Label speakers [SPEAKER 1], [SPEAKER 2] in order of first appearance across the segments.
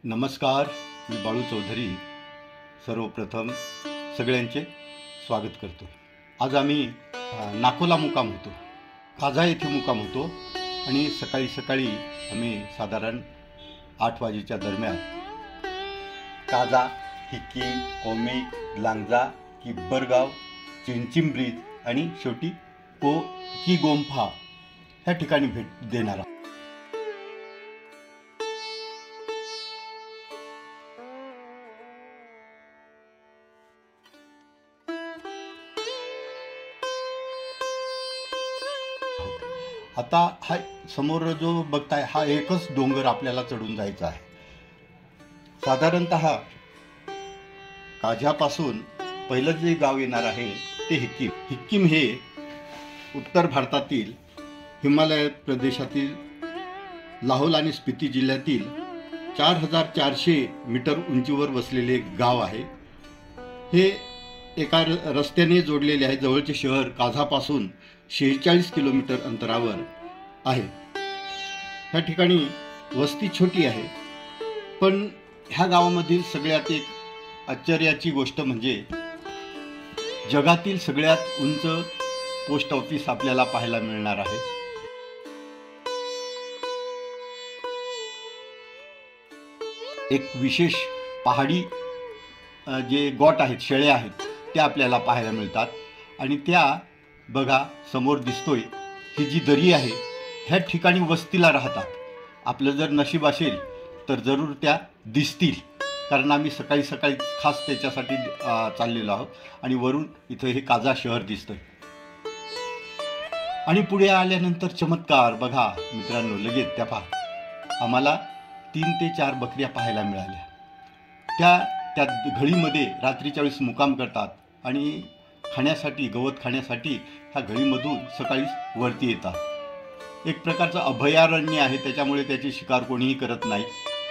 [SPEAKER 1] नमस्कार, मी बाळू चौधरी सर्वप्रथम सगळ्यांचे स्वागत करतो। आज आम्ही नाकोला मुक्काम होतो, काजा येथे मुक्काम होतो आणि सकाळी आम्ही साधारण 8 वाजेच्या दरम्यान काजा, हिक्कीम, कोमी, लांगजा, किब्बरगाव, चिंचिंब्रीज आणि शेवटी की गोंफा ह्या ठिकाणी भेट देणार आहोत। आता हा समोर जो बघताय हा एकच डोंगर आपल्याला चढून जायचा आहे। साधारणतः काझ्यापासून पहिलं जे गाव येणार आहे ते हिक्कीम। हिक्कीम हे उत्तर भारतातील हिमालय प्रदेशातील लाहोल आणि स्पिती जिल्ह्यातील 4400 मीटर उंचीवर वसलेले एक गाव आहे। हे एका रस्त्याने जोडलेले आहे। जवळचे शहर काझापासून 46 किलोमीटर अंतरावर आहे। ह्या ठिकाणी वस्ती छोटी आहे, पण ह्या गावामधील सगळ्यात एक आश्चर्याची गोष्ट म्हणजे जगातील सगळ्यात उंच पोस्ट ऑफिस आपल्याला पाहायला मिळणार आहे। एक विशेष पहाडी जे गोट आहेत, शेळ्या आहेत, त्या आपल्याला पाहायला मिळतात आणि त्या बघा समोर दिसतोय ही जी दरी आहे ह्या ठिकाणी वस्तीला राहतात। आपलं जर नशीब असेल तर जरूर त्या दिसतील, कारण आम्ही सकाळी खास त्याच्यासाठी चाललेलो आहोत आणि वरून इथं हे काजा शहर दिसतंय। आणि पुढे आल्यानंतर चमत्कार बघा मित्रांनो, लगेच त्या पहा आम्हाला 3 ते 4 बकऱ्या पाहायला मिळाल्या। त्या घळीमध्ये रात्रीच्या वेळेस मुक्काम करतात आणि गवत खाण्यासाठी ह्या घळीमधून सकाळी वरती येतात। एक प्रकारचं अभयारण्य आहे, त्याच्यामुळे त्याची शिकार कोणीही करत नाही।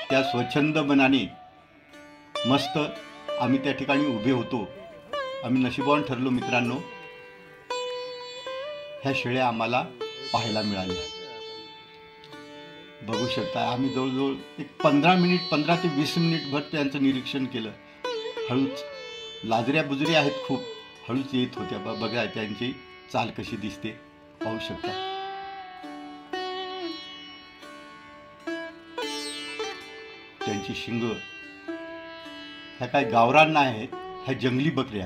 [SPEAKER 1] त्या स्वच्छंद मनाने मस्त आम्ही त्या ठिकाणी उभे होतो। आम्ही नशिबवान ठरलो मित्रांनो, ह्या शेळ्या आम्हाला पाहायला मिळाल्या। बघू शकता आम्ही जवळजवळ एक 15 ते 20 मिनिट भर त्यांचं निरीक्षण केलं। हळूच लाजऱ्या बुजऱ्या आहेत, खूप हळूच येत होत्या। बघा त्यांची चाल कशी दिसते, पाहू शकता। त्यांची शिंग ह्या काय गावरान नाही आहेत, ह्या जंगली बकऱ्या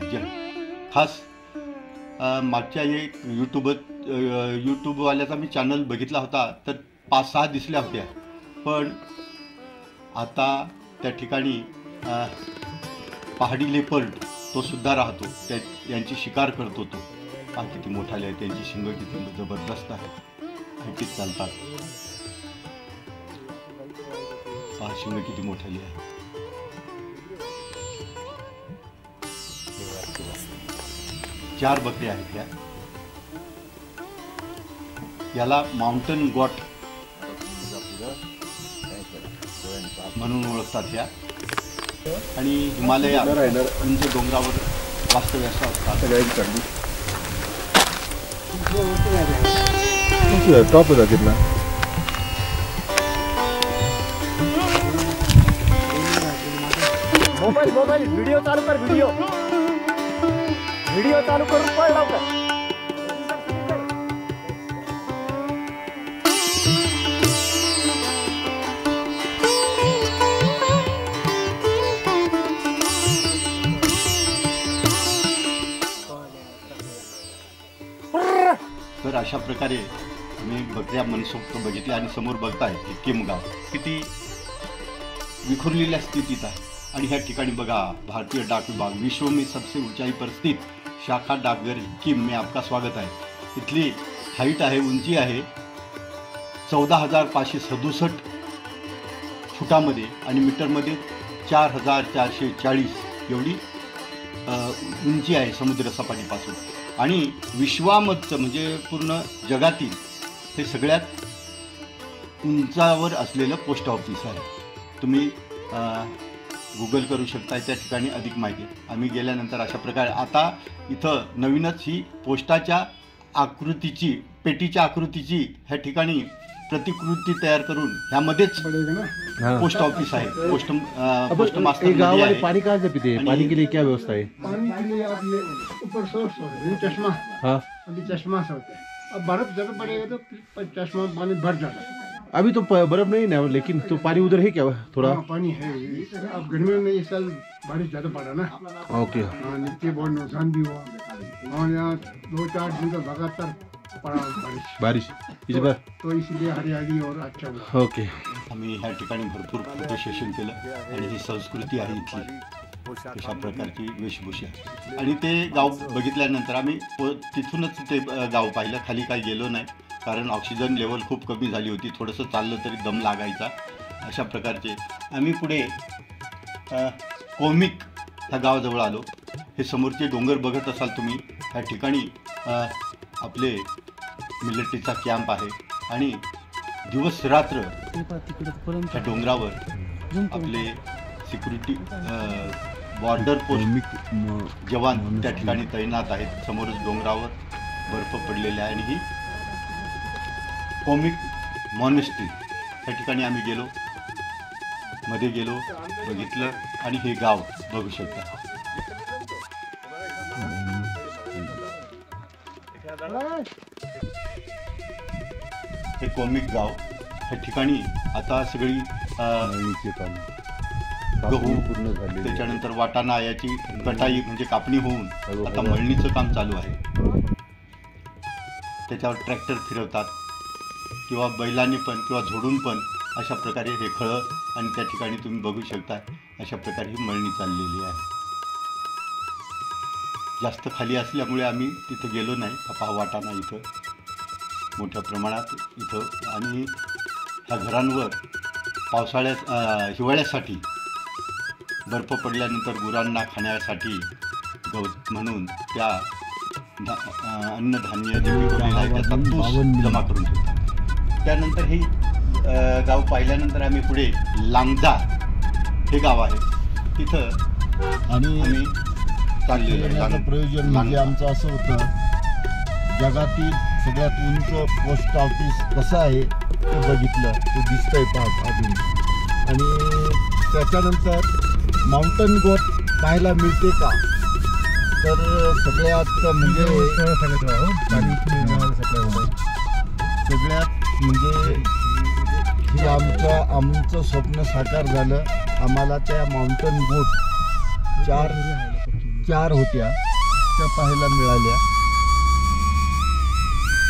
[SPEAKER 1] खास मागच्या एक यूट्यूबवाल्याचा मी चॅनल बघितला होता, तर 5-6 दिसल्या होत्या, पण आता त्या ठिकाणी पहाडी लेपर्ड तो सुद्धा राहतो, यांची शिकार करतो तो। पहा किती मोठाले आहे, त्यांची शिंग किती जबरदस्त आहे, हलकीत चालतात। पहा शिंग किती मोठाली आहे। चार बकऱ्या आहेत त्या। याला माउंटन गॉट म्हणून ओळखतात ह्या, आणि हिमालयात उंच डोंगरावर वास्तव्यास असतात।
[SPEAKER 2] टॉप होता कितना
[SPEAKER 3] मोबाईल व्हिडिओ चालू कर, व्हिडिओ चालू करून पळ लवकर।
[SPEAKER 1] तर अशा प्रकारे मी बकऱ्या मनसोक्त बघितल्या आणि समोर बघताय हिक्कीम गाव किती विखुरलेल्या स्थितीत आहे। आणि ह्या ठिकाणी बघा भारतीय डाक विभाग, विश्व में सबसे ऊंचाई पर स्थित शाखा डाकघर हिक्कीम में आपका स्वागत आहे। इथली हाईट आहे, उंची आहे 14,567 फुटामध्ये आणि मीटरमध्ये 4,440 एवढी उंची आहे समुद्र सपाटीपासून। आणि विश्वामधचं म्हणजे पूर्ण जगातील हे सगळ्यात उंचावर असलेलं पोस्ट ऑफिस आहे। तुम्ही गूगल करू शकता, त्या ठिकाणी अधिक माहिती। आम्ही गेल्यानंतर अशा प्रकारे आता इथं नवीनच ही पोस्टाच्या आकृतीची, पेटीच्या आकृतीची ह्या ठिकाणी प्रतिकृती तयार करून ह्यामध्येच
[SPEAKER 2] हाँ।
[SPEAKER 1] पोस्ट ऑफिस आहे, पोस्ट मास्टर
[SPEAKER 2] ये गाँव
[SPEAKER 1] नदी
[SPEAKER 2] वाले
[SPEAKER 1] आहे.
[SPEAKER 2] पानी कहाँ से पीते हैं? पानी के लिए क्या व्यवस्था है?
[SPEAKER 4] पानी के लिए आप ये ऊपर सोर्स हो रहा है चश्मा,
[SPEAKER 2] हाँ,
[SPEAKER 4] अभी चश्मा से होता है। अब बर्फ ज़्यादा पड़ेगा तो फिर चश्मा में पानी भर जाता है।
[SPEAKER 2] अभी तो बर्फ नहीं ना, लेकिन तो पानी उधर है क्या थोड़ा?
[SPEAKER 4] हाँ, पानी है। अब गर्मियों में इस साल बारिश ज़्यादा पड़ा ना,
[SPEAKER 2] ओके,
[SPEAKER 4] हाँ, नीचे बहुत नुकसान भी हुआ और यहाँ 2-4 दिन तक लगातार पड़ा
[SPEAKER 2] बारिश इस बार,
[SPEAKER 4] तो इसलिए हरियाली और अच्छा हुआ।
[SPEAKER 2] ओके.
[SPEAKER 1] आम्ही ह्या ठिकाणी भरपूर फोटो सेशन केलं आणि ही संस्कृती आहे इथली, अशा प्रकारची वेशभूषा. आणि ते गाव बघितल्यानंतर आम्ही तिथूनच ते गाव पाहिलं, खाली काही गेलो नाही कारण ऑक्सिजन लेवल खूप कमी झाली होती, थोडंसं चाललं तरी दम लागायचा. अशा प्रकारचे आम्ही पुढे कोमिक ह्या गावाजवळ आलो. हे समोरचे डोंगर बघत असाल तुम्ही, ह्या ठिकाणी आपले मिलिटरीचा कॅम्प आहे आणि दिवस रात्र ह्या डोंगरावर आपले सिक्युरिटी बॉर्डर पोस्ट जवान त्या ठिकाणी तैनात आहेत. समोरच डोंगरावर बर्फ पडलेला आहे आणि ही कोमिक मॉनेस्ट्री त्या ठिकाणी आम्ही गेलो, मध्ये गेलो, बघितलं आणि हे गाव बघू शकता. हे कोमिक गाव, ह्या ठिकाणी आता सगळी गहू
[SPEAKER 2] पूर्ण झाले,
[SPEAKER 1] त्याच्यानंतर वाटाणा याची कटाई म्हणजे कापणी होऊन आता मळणीचं काम चालू आहे. त्याच्यावर ट्रॅक्टर फिरवतात किंवा बैलांनी पण किंवा झोडून पण अशा प्रकारे हे खळं आणि त्या ठिकाणी तुम्ही बघू शकता अशा प्रकारे ही मळणी चाललेली आहे. जास्त खाली असल्यामुळे आम्ही तिथं गेलो नाही. पहा वाटाणा इथं मोठ्या प्रमाणात इथं, आणि ह्या घरांवर हिवाळ्यासाठी बर्फ पडल्यानंतर गुरांना खाण्यासाठी गवत म्हणून त्या अन्नधान्य जे पिकवलेलं आहे त्याचा तूस जमा करून ठेवतात. त्यानंतर हे गाव पाहिल्यानंतर आम्ही पुढे लांगजा हे गाव आहे, तिथं
[SPEAKER 5] आणि
[SPEAKER 1] आम्ही चाललेलो
[SPEAKER 5] येण्याचं प्रयोजन म्हणजे आमचं असं होतं, जगातील सगळ्यात उंच पोस्ट ऑफिस कसं आहे ते बघितलं, ते दिसतंय पाहत अजून. आणि त्याच्यानंतर माउंटन गोट पाहायला मिळते का, तर सगळ्यात म्हणजे सगळ्यात म्हणजे हे आमचं स्वप्न साकार झालं. आम्हाला त्या माउंटन गोट चार होत्या त्या पाहायला मिळाल्या.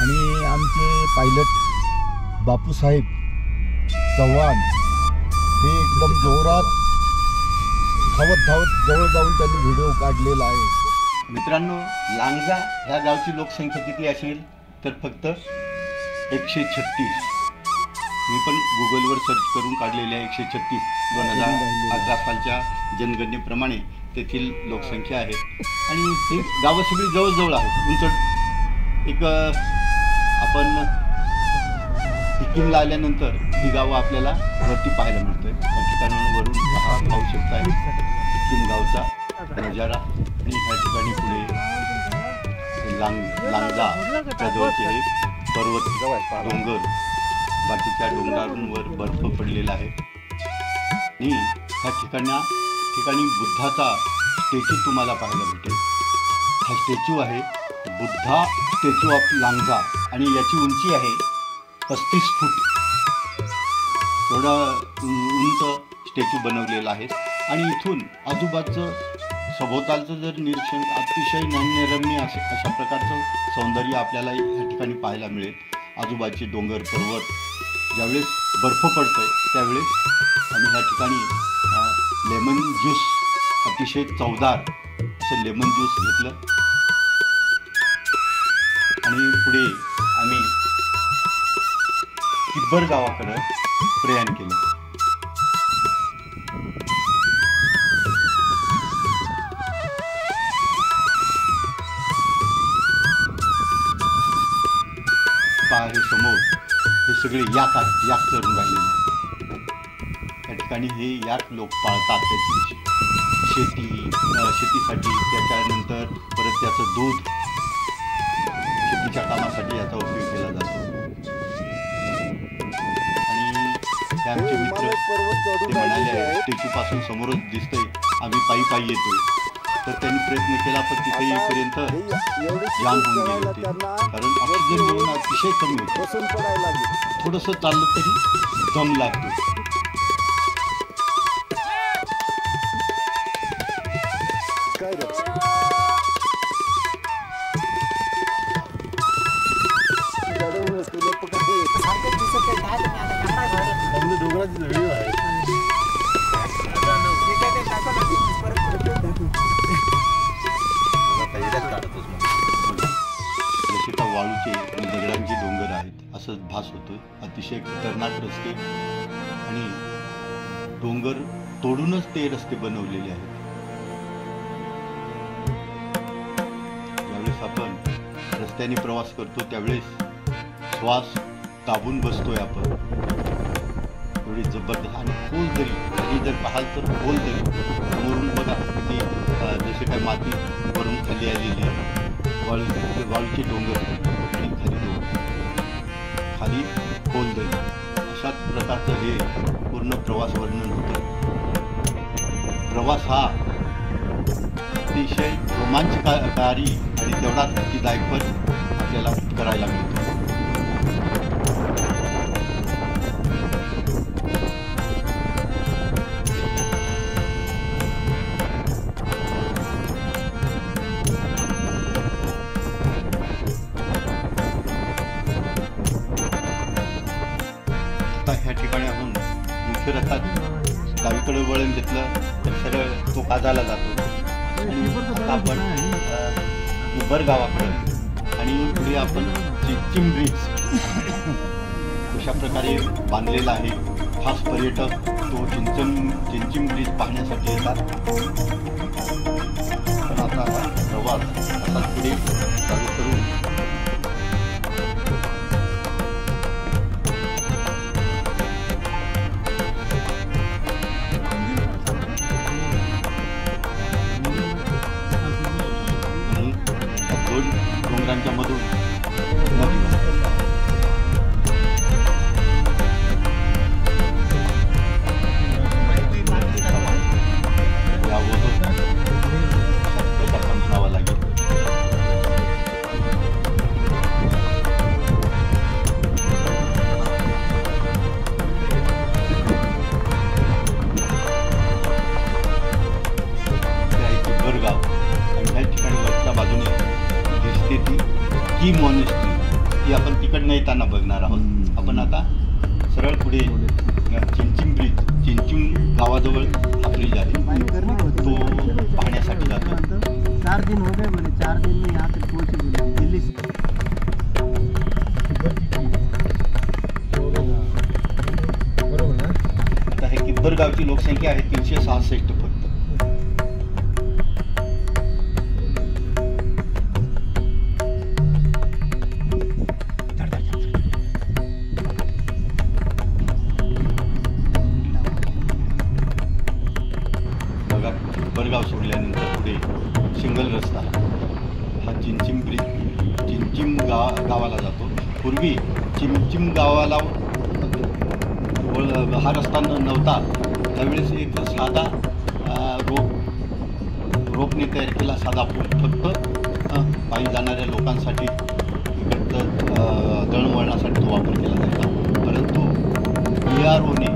[SPEAKER 5] आणि आमचे पायलट बापूसाहेब चव्हाण हे एकदम जोरात धावत जवळ जाऊन त्यांनी व्हिडिओ काढलेला आहे.
[SPEAKER 1] मित्रांनो, लांगजा ह्या गावची लोकसंख्या किती असेल तर फक्त 136. मी पण गुगलवर सर्च करून काढलेले आहे 136. 2011 सालच्या जनगणनेप्रमाणे तेथील लोकसंख्या आहे. आणि हे गावं सगळी जवळजवळ आहेत, उंच. एक आपण सिक्कीमला आल्यानंतर ही गावं आपल्याला वरती पाहायला मिळतंय. त्या ठिकाणावरून पाहू शकताय सिक्कीम गावचा नजारा. आणि ह्या ठिकाणी पुढे लांगजा त्याजवळचे हे पर्वत डोंगर, बाकीच्या डोंगरांवर बर्फ पडलेला आहे. आणि ह्या ठिकाणी बुद्धाचा स्टॅच्यू तुम्हाला पाहायला भेटेल. हा स्टॅच्यू आहे बुद्धा स्टॅच्यू ऑफ लांगजा आणि याची उंची आहे 35 फूट. एवढा उंच स्टॅच्यू बनवलेला आहे. आणि इथून आजूबाजूचं सभोवतालचं जर निरीक्षण अतिशय नयनरम्य अशा प्रकारचं सौंदर्य आपल्याला या ठिकाणी पाहायला मिळेल. आजूबाजूचे डोंगर पर्वत, ज्यावेळेस बर्फ पडतोय त्यावेळेस आम्ही ह्या ठिकाणी लेमन ज्यूस, अतिशय चवदार असं लेमन ज्यूस घेतलं. आणि पुढे आम्ही किब्बर गावाकडं प्रयाण केलं. पहा हे समोर हे सगळे याक चरून राहिलेले आहेत. त्या ठिकाणी हे याक लोक पाळतात त्याची शेतीसाठी, त्याच्यानंतर परत त्याचं दूध शेतीच्या कामासाठी याचा उपयोग केला जातो. हे आमचे मित्र ते म्हणाले स्टॅच्यूपासून समोरच दिसतंय, आम्ही पायी पायी येतोय. तर त्यांनी प्रयत्न केला, पण तिथे येईपर्यंत जाम होऊन गेले होते, कारण ऑक्सिजन लेवल अतिशय कमी होतं. थोडंसं चाललं तरी दम लागतो. जसे का वाळूचे आणि दगडांचे डोंगर आहेत असं भास होतं. अतिशय खतरनाक रस्ते आणि डोंगर तोडूनच ते रस्ते बनवलेले आहेत. ज्यावेळेस आपण रस्त्याने प्रवास करतो त्यावेळेस श्वास दाबून बसतोय आपण. एवढी जबरदस्त आणि खोल दरी, आणि जर पाहाल तर खोल दरी समोरून बघा किती जसे काय माती वरून खाली आलेली आहे. वाळूचे डोंगर आणि खाली खोल दरी, अशाच प्रकारचं हे पूर्ण प्रवास वर्णन होतं. प्रवास हा अतिशय रोमांचकारी आणि तेवढाच भीतीदायक पण आपल्याला करायला मिळतो. ह्या ठिकाणी आपण मुख्य रस्त्यात डावीकडे वळण घेतलं तर सरळ तो काजाला जातो. आणि आता आपण उबर गावाकडे आणि पुढे आपण चिंचिम ब्रिज अशा प्रकारे बांधलेला आहे. खास पर्यटक तो चिंचिम ब्रिज पाहण्यासाठी येतात. पण आता प्रवास असाच पुढे चालू करून डोंगरांच्या मधून नदी यावरून अशाच प्रकारचा म्हणावा लागेल. बरगाव आणि ह्या ठिकाणी वरच्या बाजूने दिसते ती की मॉनेस्ट्री, ती आपण तिकडनं येताना बघणार आहोत. आपण आता सरळ पुढे चिंचिम गावाजवळ हा ब्रिज आहे तो पाहण्यासाठी जातो.
[SPEAKER 3] 4 दिन हो गए मैंने, 4 दिन में यहाँ तक पहुँचे दिल्ली से.
[SPEAKER 1] आता हे किब्बर गावची लोकसंख्या आहे 366 फक्त. बरगाव सोडल्यानंतर पुढे सिंगल रस्ता हा चिंचिम गावाला जातो. पूर्वी चिंचिम गावाला हा रस्ता नव्हता त्यावेळेस एक साधा रोपने तयार केला साधा पूल फक्त पायी जाणाऱ्या लोकांसाठी इकडचं दळणवळणासाठी तो वापर केला जायचा. परंतु BROने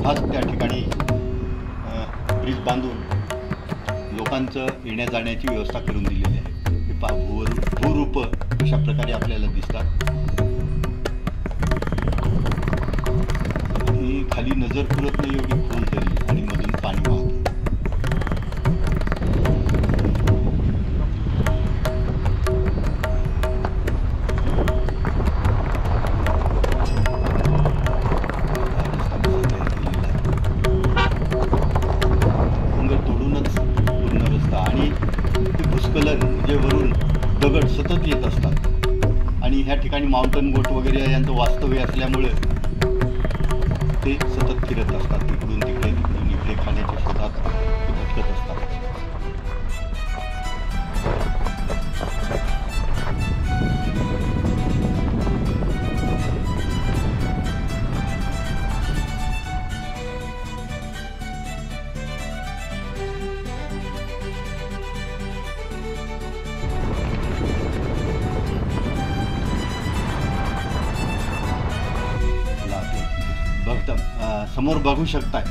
[SPEAKER 1] खास त्या ठिकाणी ब्रिज बांधून लोकांचं येण्या जाण्याची व्यवस्था करून दिलेली आहे. हे भूरूप अशा प्रकारे आपल्याला दिसतात. आणि खाली नजर पुरत नाही एवढी खोल दरी आणि मधून पाणी वाहतं. म्हणजे वरून दगड सतत येत असतात आणि ह्या ठिकाणी माउंटन गोट वगैरे यांचं वास्तव्य असल्यामुळे ते सतत फिरत असतात. इकडून इकडे खाण्याच्या शोधात ते भटकत असतात. समोर बघू शकताय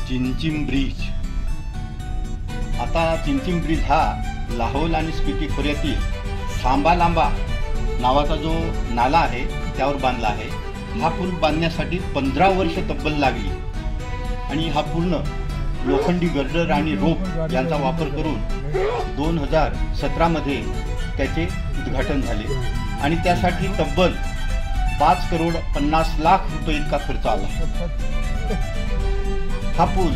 [SPEAKER 1] चिंचिम ब्रिज. आता चिंचिम ब्रिज हा लाहोल आणि स्पिती खोऱ्यातील सांबा लांबा नावाचा जो नाला आहे त्यावर बांधला आहे. हा पूल बांधण्यासाठी 15 वर्ष तब्बल लागली आणि हा पूर्ण लोखंडी गर्डर आणि रोप यांचा वापर करून 2017 त्याचे उद्घाटन झाले आणि त्यासाठी तब्बल 5,50,00,000 रुपये इतका खर्च आला. हा पूल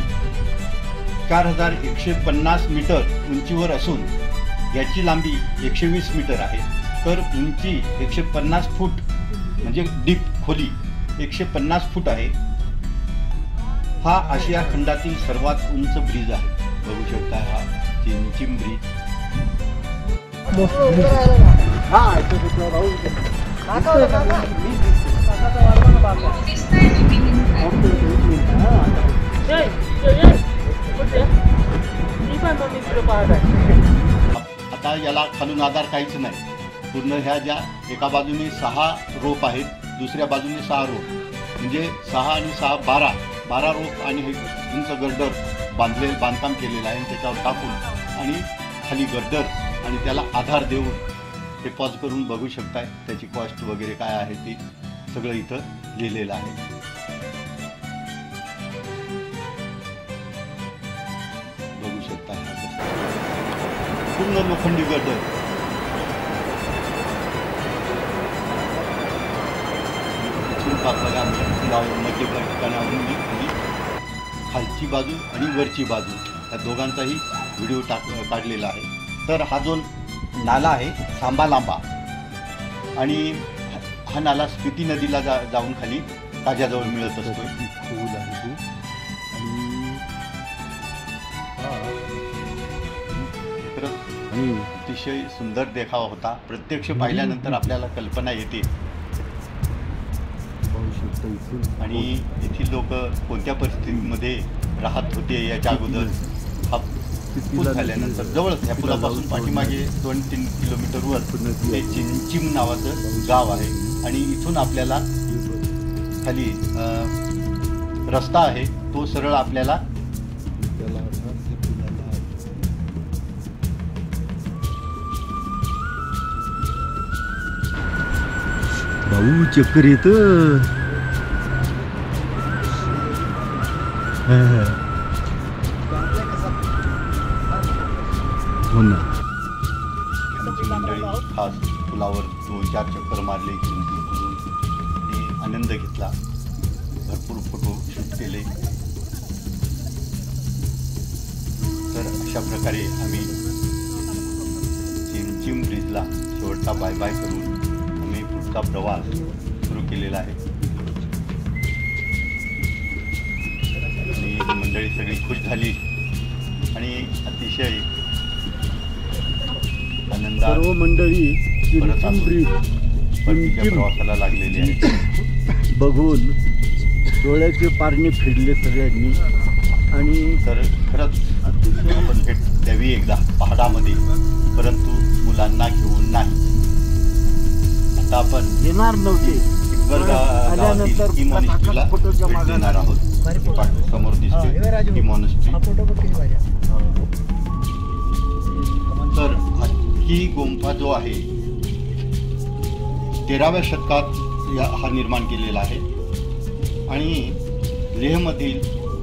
[SPEAKER 1] 4,150 मीटर उंचीवर असून याची लांबी 120 मीटर आहे. तर उंची 150 फूट म्हणजे डीप खोली 150 फूट आहे. हा आशिया खंडातील सर्वात उंच ब्रिज आहे. बघू शकता हा चिंचिम ब्रिज. आता याला खालून आधार काहीच नाही. पूर्ण ह्या ज्या एका बाजूने 6 रोप आहेत, दुसऱ्या बाजूने 6 रोप म्हणजे 6 आणि 6 12 रोप आणि हे उंच गर्डर बांधकाम केलेलं आहे. त्याच्यावर टाकून आणि खाली गर्डर आणि त्याला आधार देऊन हे पॉज करून बघू शकताय. त्याची कॉस्ट वगैरे काय आहे ते सगळं इथं लिहिलेलं आहे. बघू शकता पूर्ण लोखंडी गर्डर. मध्य ठिकाणावरून मी खालची बाजू आणि वरची बाजू या दोघांचाही व्हिडिओ काढलेला आहे. तर हा जो नाला आहे सांबा लांबा आणि हा नाला स्पिती नदीला जाऊन खाली ताज्याजवळ मिळत असतो.
[SPEAKER 2] खोल आहे तो
[SPEAKER 1] आणि अतिशय सुंदर देखावा होता. प्रत्यक्ष पाहिल्यानंतर आपल्याला कल्पना येते आणि येथील लोक कोणत्या परिस्थितीमध्ये राहत होते याच्या अगोदर. हा पूल झाल्यानंतर जवळच ह्या पुलापासून पाठीमागे 2-3 किलोमीटरवर हे चिंचिम नावाचं गाव आहे आणि इथून आपल्याला खाली रस्ता आहे तो सरळ आपल्याला
[SPEAKER 5] भाऊ चक्कर येत. हो ना.
[SPEAKER 1] मंडळी खास पुलावर 2-4 चक्कर मारले आणि आनंद घेतला. भरपूर फोटो शूट केले. तर अशा प्रकारे आम्ही चिंचिम ब्रिजला शेवटचा बाय बाय करून आम्ही पुढचा प्रवास सुरू केलेला आहे आणि मंडळी सगळी खुश झाली आणि अतिशय आनंदात
[SPEAKER 5] सर्व मंडळी
[SPEAKER 1] परत
[SPEAKER 5] चिंचिम ब्रिज
[SPEAKER 1] परतीच्या प्रवासाला लागलेली आहे.
[SPEAKER 5] बघून डोळ्याचे पारणे फिरले सगळ्यांनी आणि
[SPEAKER 1] तर खरंच आपण भेट द्यावी एकदा पहाडामध्ये, परंतु मुलांना घेऊन नाही. आता आपण
[SPEAKER 5] येणार नव्हते.
[SPEAKER 1] गावातील ती मॉनेस्ट्रीला भेट देणार आहोत. समोर दिसते ती मॉनेस्ट्री. तर ही गुंफा जो आहे 13व्या शतकात हा निर्माण केलेला आहे आणि लेहमधील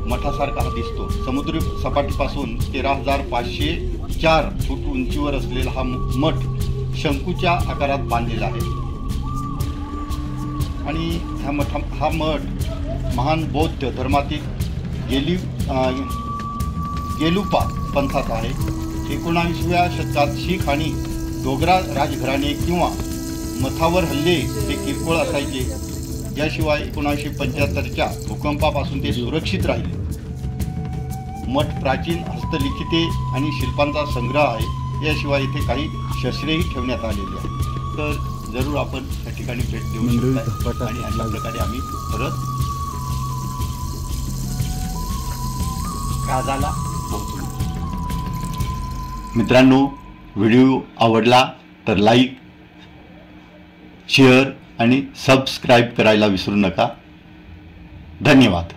[SPEAKER 1] मठासारखा हा दिसतो. समुद्री सपाटीपासून 13,504 फूट उंचीवर असलेला हा मठ शंकूच्या आकारात बांधलेला आहे आणि हा मठ महान बौद्ध धर्मातील गेलुपा पंथाचा आहे. 19व्या शतकात शीख आणि डोगरा राजघराणे किंवा मठावर हल्ले हे किरकोळ असायचे. याशिवाय 1975च्या भूकंपापासून ते सुरक्षित राहिले. मठ प्राचीन हस्तलिखिते आणि शिल्पांचा संग्रह आहे. याशिवाय इथे काही शस्त्रेही ठेवण्यात आलेली आहेत. तर जरूर आपण त्या ठिकाणी भेट देऊ शकता आणि अशा प्रकारे आम्ही परत राजाला पोहोचलो. मित्रांनो, व्हिडिओ आवडला तर लाईक, शेअर आणि सबस्क्राईब करायला विसरू नका. धन्यवाद.